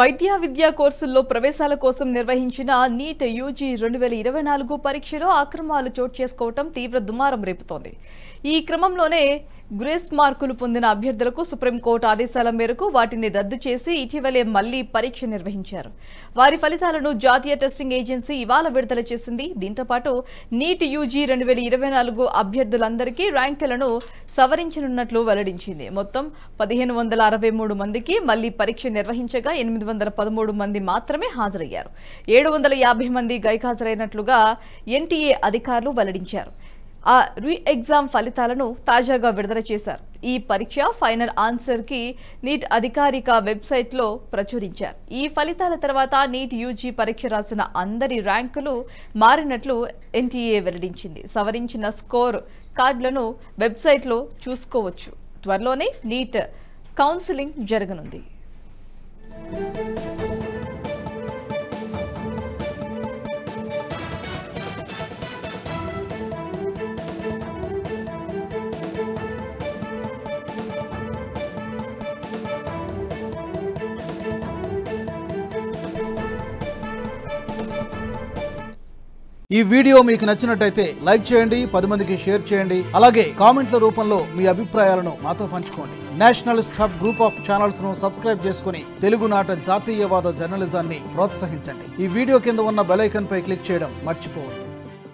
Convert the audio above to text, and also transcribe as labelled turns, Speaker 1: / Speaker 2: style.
Speaker 1: వైద్య విద్యా కోర్సుల్లో ప్రవేశాల కోసం నిర్వహించిన నీట్ యూజీ 2024 పరీక్షలో అక్రమాలు చోటు చేసుకోవడం తీవ్ర దుమారం రేపుతోంది. ఈ క్రమంలోనే గ్రేస్ మార్కులు పొందిన అభ్యర్థులకు సుప్రీంకోర్టు ఆదేశాల మేరకు వాటిని రద్దు చేసి ఇటీవలే మళ్లీ పరీక్ష నిర్వహించారు. వారి ఫలితాలను జాతీయ టెస్టింగ్ ఏజెన్సీ ఇవాళ విడుదల చేసింది. దీంతో పాటు నీట్ యూజీ 2024 అభ్యర్థులందరికీ ర్యాంకులను సవరించనున్నట్లు వెల్లడించింది. మొత్తం 1563 మందికి మళ్లీ పరీక్ష నిర్వహించగా 813 మంది మాత్రమే హాజరయ్యారు. 750 మంది గైర్హాజరైనట్లుగా ఎన్టీఏ అధికారులు వెల్లడించారు. ఆ రీ ఎగ్జామ్ ఫలితాలను తాజాగా విడుదల చేశారు. ఈ పరీక్ష ఫైనల్ ఆన్సర్ కి నీట్ అధికారిక వెబ్సైట్లో ప్రచురించారు. ఈ ఫలితాల తర్వాత నీట్ యూజీ పరీక్ష రాసిన అందరి ర్యాంకులు మారినట్లు ఎన్టీఏ వెల్లడించింది. సవరించిన స్కోర్ కార్డులను వెబ్సైట్లో చూసుకోవచ్చు. త్వరలోనే నీట్ కౌన్సిలింగ్ జరగనుంది.
Speaker 2: ఈ వీడియో మీకు నచ్చినట్టయితే లైక్ చేయండి, 10 మందికి షేర్ చేయండి. అలాగే కామెంట్ల రూపంలో మీ అభిప్రాయాలను మాతో పంచుకోండి. Nationalist hub group of channels ను సబ్స్క్రైబ్ చేసుకుని తెలుగునాట జాతీయవాద జర్నలిజాన్ని ప్రోత్సహించండి. ఈ వీడియో కింద ఉన్న బెల్ ఐకాన్ పై క్లిక్ చేయడం మర్చిపోవద్దు.